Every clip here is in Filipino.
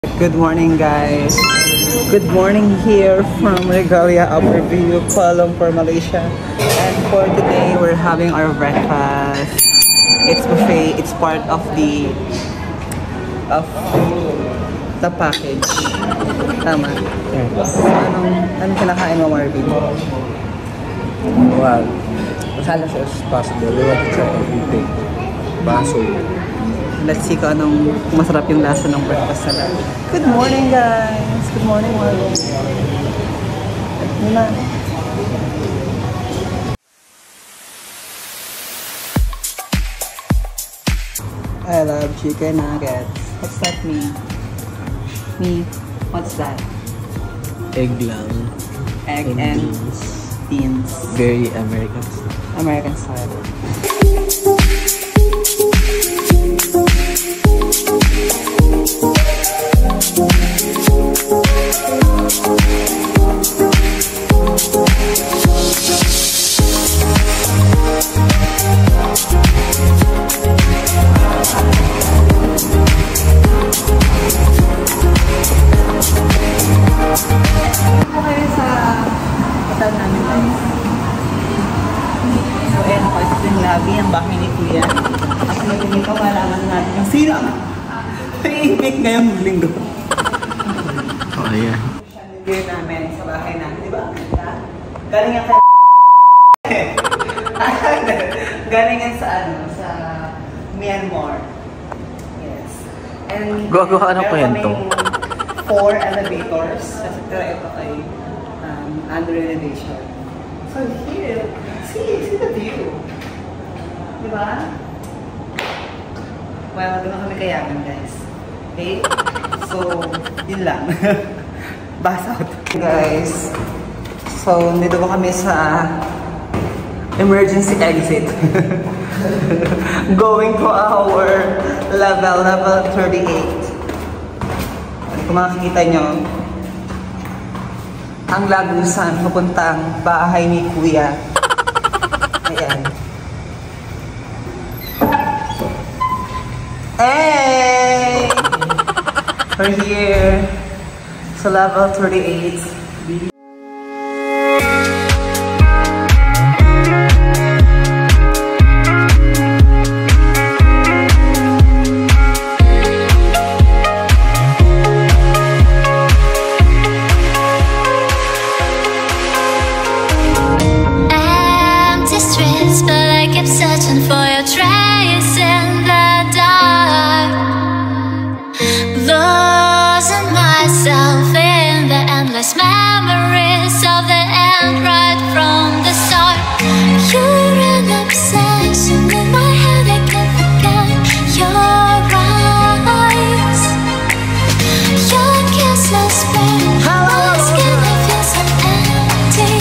Good morning, guys. Good morning here from Regalia Upperview, Kuala Lumpur, Malaysia. And for today, we're having our breakfast. It's buffet. It's part of the package. Tama. So, anong kinakain mo, Marvin? Well, as much as possible, we want to try everything. Baso. Let's see kung anong masarap yung lasa ng breakfast nila. Good morning, guys! Good morning, Marvin. Muna. I love chicken nuggets. What's that mean? What's that? Egg lang. Egg and beans. Very American. American style. Ang bahay ni Kuya. At nung ito, malaman natin yung sino ang paimik ngayong linggo. Oh, yeah. Here namin sa bahay namin, di ba? Galing yan galing yan sa sa Myanmar. Yes. And Gawa ano pa yan to? 4 elevators. Kasi ito ay under renovation. So here, see the view. Diba? Well, doon kami kayaman, guys. Okay? So, yun lang. Bass out. Guys, so, nandito ba kami sa emergency exit. Going to our level 38. Kung makikita nyo, ang lagusan papuntang bahay ni Kuya. Ayan. Hey! We're here sa level 38. Empty streets, but I kept searching for your trace in the dark. Losing myself in the endless memories of the end right from the start. You're an obsession in my head, I can't forget your eyes. Your kisses burn my skin, I feel so empty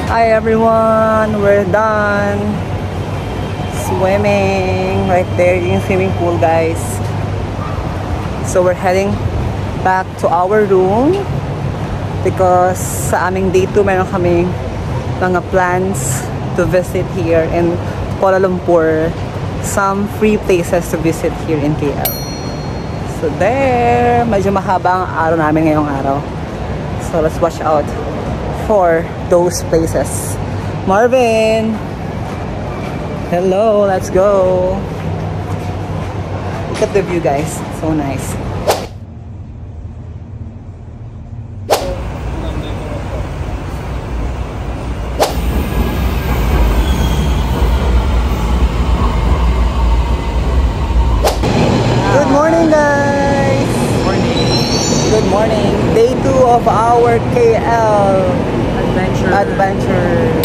Hi everyone, we're done swimming right there in swimming pool, guys. So we're heading back to our room because sa aming day 2 meron kaming mga plans to visit here in Kuala Lumpur, some free places to visit here in KL. So there, medyo mahaba ang araw namin ngayong araw. So let's watch out for those places. Marvin! Hello, let's go! Look at the view, guys. So nice. Good morning, guys! Good morning. Day 2 of our KL adventure.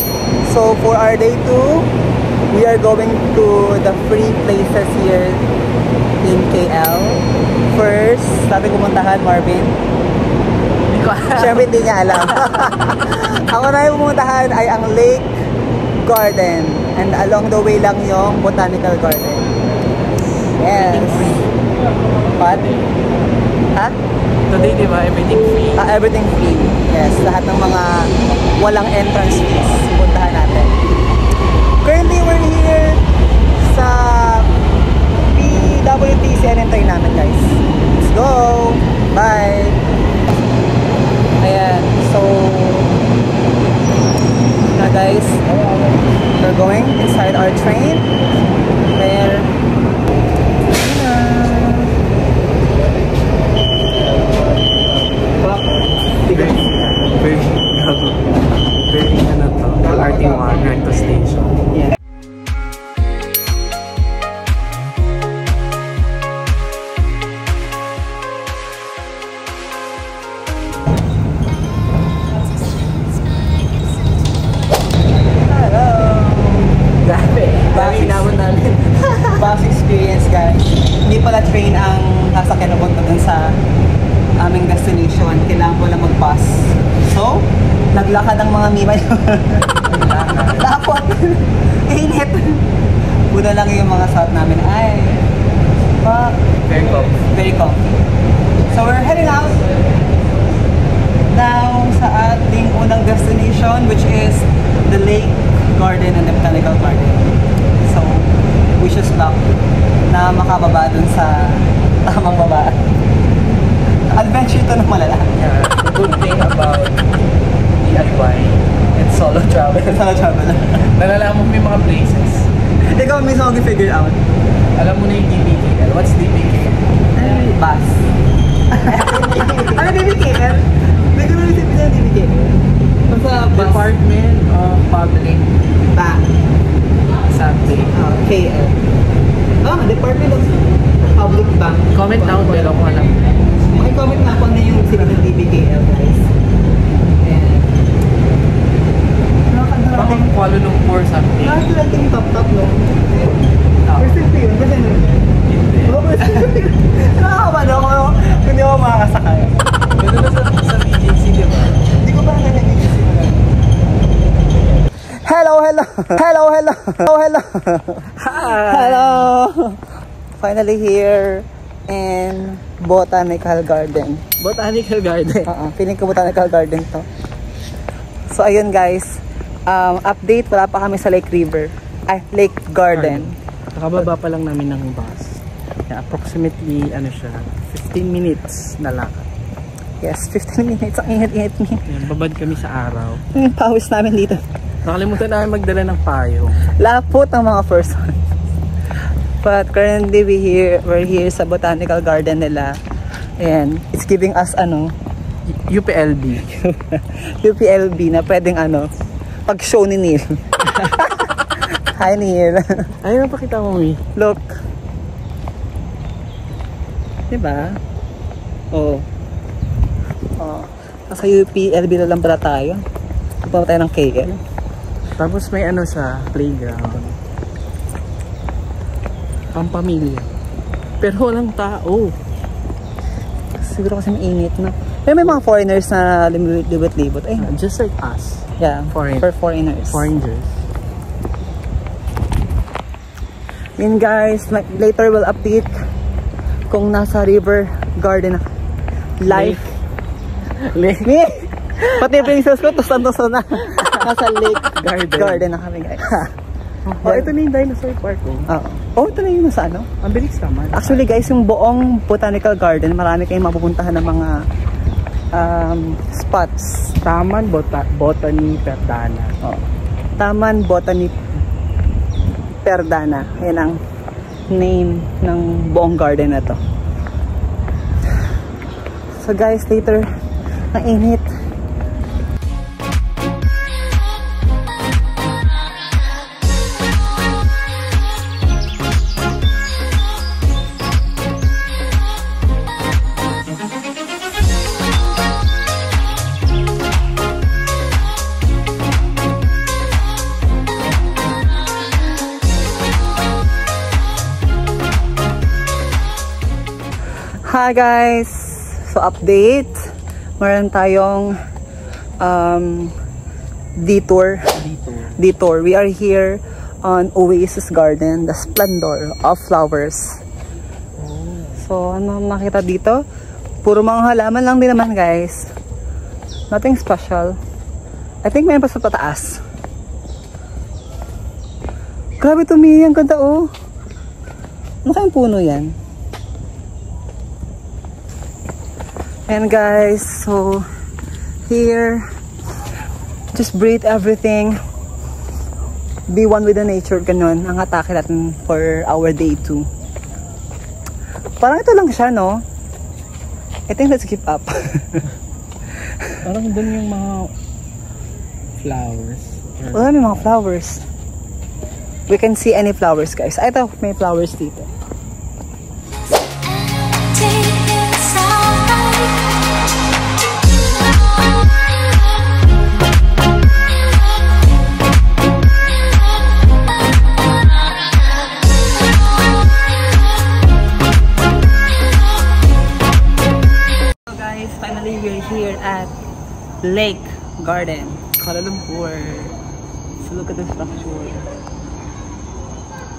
So for our day 2, We are going to the free places here in KL. First, sabi pumuntahan, Marvin. Hindi ko alam. Siyempre hindi niya alam. Ang unang pumuntahan ay ang Lake Garden. And along the way lang yung Botanical Garden. Yes. What? Ha? Today, di ba? Everything free. Everything free. Yes. Lahat ng mga walang entrance fees. Puntahan natin. Currently, we're here sa PWTC and entry namin, guys. Let's go! Bye! Ayan. So, na guys, we're going inside our train. There. Very ano to, LRT1, Recto Station. Yeah. Hello! Grabe! Grabe inabot namin. Bus experience, guys. Hindi pala train ang nasakyan na punta dun sa aming destination. Kailangan ko lang mag-bus. So, naglakad ang mga mima nyo. Tapos, init. Buda lang yung mga suot namin. Ay, Very comfy. very comfy. So, we're heading out now sa ating unang destination, which is the Lake Garden and the Botanical Garden. So, wish us luck na makababa dun sa tamang baba. Adventure to ng malala. Yeah, the good thing about DIY and solo travel. Solo travel. Nalalaman mo yung mga places. Ikaw mismo mag-figure out. Alam mo na yung DBKL. What's DBKL? Bus. Ano DBKL? May gano'n yung sabi ng DBKL. Basta bus. Department of Public Bank. Something. KL. Department of Public Bank. Comment down below kung alam mo. Comment nga po na yung sila ng DBKL, guys. And Bakit Kuala Lumpur something? nakakilala yung top-top, no? First time ko yun. Kasi ano? Hindi. Nakakawa, no? Kung hindi ako makakasakay. Gano'n na sa BGC, di ba? Hindi ko pa nag-BGC mo lang. Hello! Hello! Finally here in Botanical Garden. Botanical Garden. Feeling ko Botanical Garden to. So ayun guys, update, wala pa kami sa Lake Garden. Nakababa pa lang namin ng bus. Yeah, approximately, ano siya, 15 minutes na lakad. Yes, 15 minutes. Ang init-init niya. Yan, babad kami sa araw. Yung pawis namin dito. Nakalimutan namin magdala ng payo. Lapot ang mga person. But currently we're here sa Botanical Garden nila. And it's giving us UPLB. UPLB na pwedeng pag-show ni Neil. Hi Neil. Ayun, pakita mo, Mi. Look. Diba? Oh. Nasa UPLB na lang pala tayo. Punta tayo ng KL. Tapos may sa playground. Pampamilya. Pero walang tao. Siguro kasi mainit na. Pero may mga foreigners na libot-libot. Eh, Just like us. yeah, for foreigners. Foreigners. Yun guys, later we'll update kung nasa River Garden life. Lake. Pati yung princess ko, tusan-tusan na. Nasa Lake Garden na kami guys. Ito na yung dinosaur park. Ito na yung nasa Ang bilis naman. Actually guys, yung buong Botanical Garden, marami kayong mapupuntahan ng mga spots. Taman Botany Perdana. Taman Botany Perdana. Yan ang name ng buong garden na to. So guys, later, ang init. Hi guys! So update, meron tayong detour. We are here on Oasis Garden, the splendor of flowers. So ano nakita dito? Puro mga halaman lang din naman guys. Nothing special. I think mayroon pa sa pataas. Grabe ang ganda oh. Ano kayang puno yan? And guys, so here, just breathe everything. Be one with the nature, ganun ang atake natin for our day 2. Parang ito lang siya, no? I think let's keep up. Parang doon yung mga flowers. Wala, may mga flowers. We can see any flowers, guys. Ay, ito, may flowers dito. Finally, we're here at Lake Garden, Kuala Lumpur. So look at the structure.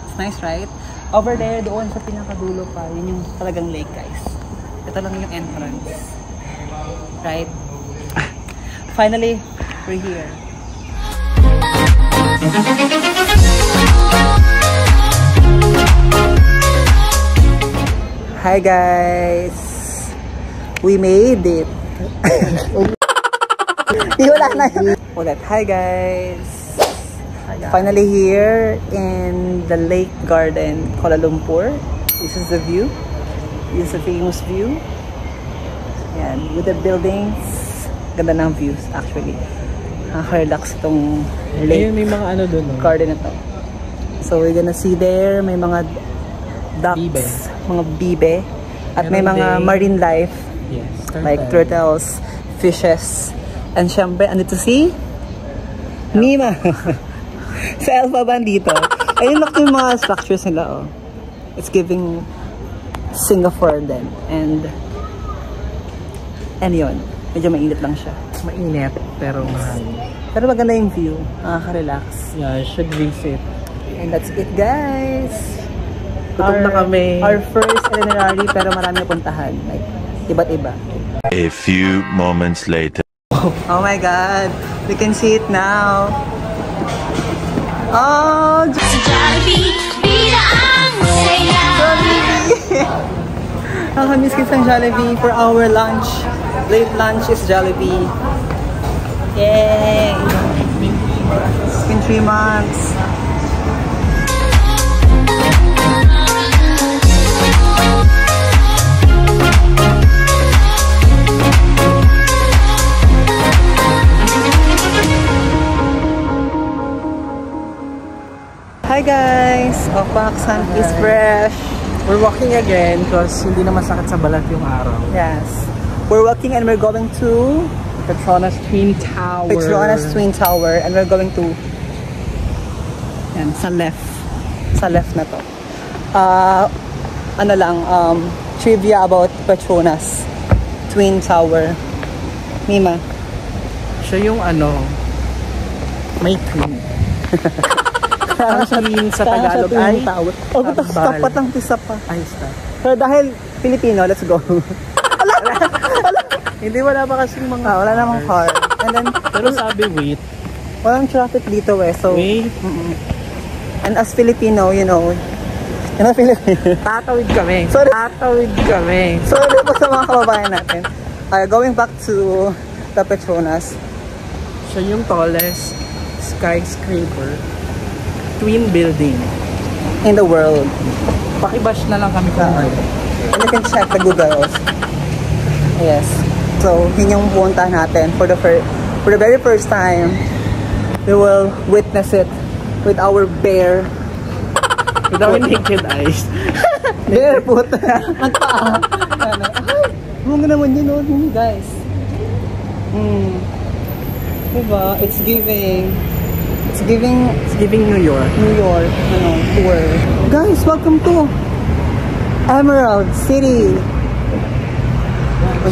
It's nice, right? Over there, doon sa pinakadulo pa, yun yung talagang lake, guys. Ito lang yung entrance. Right? Finally, we're here. Hi guys! We made it. Wala na yun. Ulit. Hi guys. Finally here in the Lake Garden, Kuala Lumpur. This is the view. This is a famous view. Yan. With the buildings. Ganda ng views actually. Nakaka-relax itong lake. Ayun, may mga ano dun. Garden na to. So we're gonna see there. May mga ducks. Bibe. Mga bibe. At may mga marine life. Yes, like turtles, fishes, and syempre, ano to see? Nima! Sa Alpha Band dito. Ayun lang yung mga structures nila, oh. It's giving Singapore then. And yun, medyo mainit lang siya. Mainit, pero mahal. Pero maganda yung view. Nakaka-relax. Yeah, you should visit. And that's it, guys! Gutom na kami. Our first itinerary, pero marami puntahan. Like, iba't iba. A few moments later. Oh my God, we can see it now. Oh, Jollibee, bida ang saya. Jollibee! Nakakamiss kita ng Jollibee for our lunch. Late lunch is Jollibee. Yay! It's been 3 months. Hi guys! Paksan is fresh. We're walking again because hindi na masakit sa balat yung araw. Yes. We're walking and we're going to Petronas Twin Tower. Petronas Twin Tower and we're going to yan, sa left. Sa left na to. Ano lang, trivia about Petronas Twin Tower. Mima. Siya yung ano, may twin. Ang sabihin sa Tagalog ay Tower. Oh, stop pa tang tisa pa. Ay, stop. Pero dahil Filipino, let's go. Hindi, wala pa kasing mga Wala namang car. And then, pero sabi wait. walang traffic dito eh. So, Wait. And as Filipino, you know Filipino. Tatawid kami. Sorry. Tatawid kami. Sorry po sa mga kababayan natin. Going back to the Petronas. Siya yung tallest skyscraper twin building In the world. Pakibash na lang kami kung ano. And you can check the Google also. Yes. So, yun yung pupuntahan natin for the very first time. We will witness it with our bare with our naked eyes. barefoot. Magpaa. Huwag naman yun, guys. Diba? It's giving New York. Tour. Guys, welcome to Emerald City.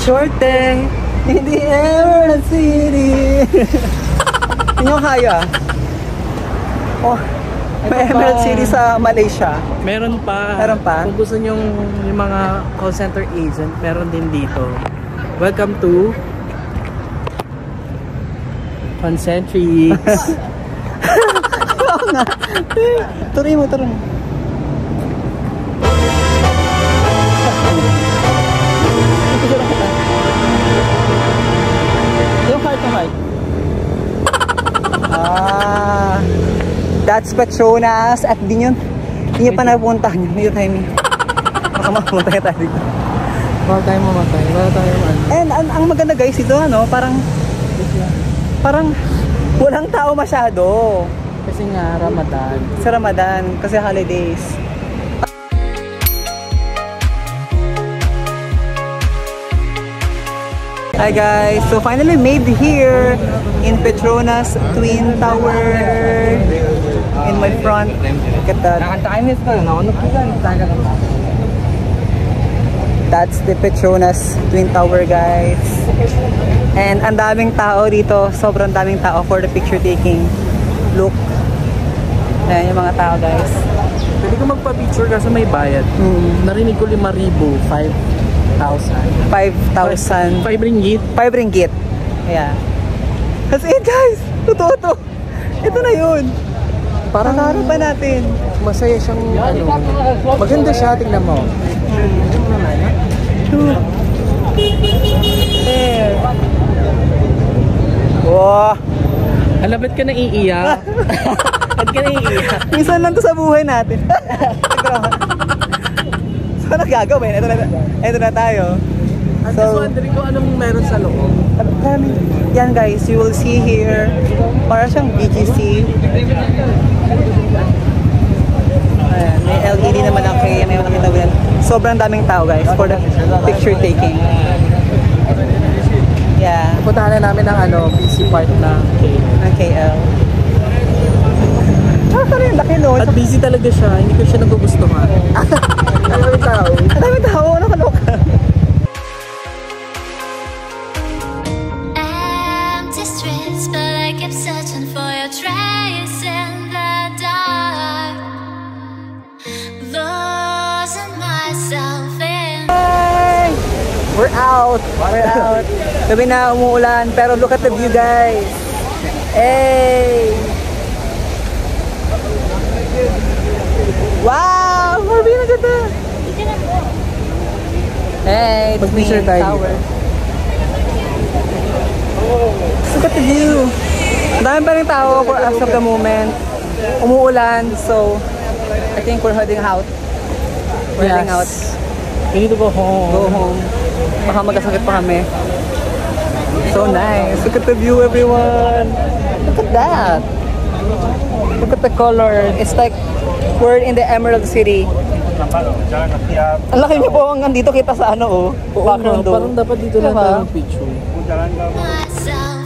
Shorte in the Emerald City. Hindi nyo kaya. Oh, may Emerald City sa Malaysia. Meron pa. Meron pa? Kung gusto nyo yung mga call center agent, meron din dito. Welcome to Concentrics. Oo nga. Tuloy mo. Yung card. That's Petronas at di nyo pa napuntahan nyo. Hindi tayo baka mapunta tayo dito. Wala tayo mamatay. And ang maganda guys ito parang walang tao masyado. Kasi nga Ramadan. Sa Ramadan kasi holidays. Hi guys, so finally made here in Petronas Twin Tower. In my front, look at that. That's the Petronas Twin Tower guys. And ang daming tao dito, sobrang daming tao for the picture taking. Look. Ayan yung mga tao guys. Pwede ka magpa-picture kasi may bayad. Narinig ko 5,000, 5,000. 5,000. 5 ringgit. 5 ringgit. Yeah. That's it guys. Totoo to. Ito na yun. Parang harapan natin. Masaya siyang maganda siya, tingnan mo. There. Wow. Alam, ba't ka naiiyak? Ba't ka naiiyak? Minsan lang to sa buhay natin. So nagagawin. Ito na tayo. I'm just wondering kung anong meron sa loob. Yan guys, you will see here. Para siyang BGC. Ayan, may LED naman ang kaya may makita mo yan. Sobrang daming tao guys for the picture taking. Yeah. Puntahan na namin ang busy part na KL. Rin, laki no. At busy talaga siya, hindi ko siya nagugustuhan. Ang daming tao. Ang daming tao, nakaloka. Empty streets, but I keep searching for your trace in the dark. Losing myself in. Hi! We're out. Gabi na umuulan, pero look at the view guys. Hey! Wow! Marvin, ang ganda! Hey, it's Pag-picture Twin tayo. Tower. Look at the view! Ang dami pa rin tao for as of the moment. Umuulan, so I think we're heading out. We're heading out. We need to go home. Go home. Baka magkasakit pa kami. So nice. Look at the view, everyone. Look at that. Look at the color. It's like we're in the Emerald City. Ang laki niyo po hanggang dito kita sa background. Parang dapat dito lang Diba? tayo picture. Myself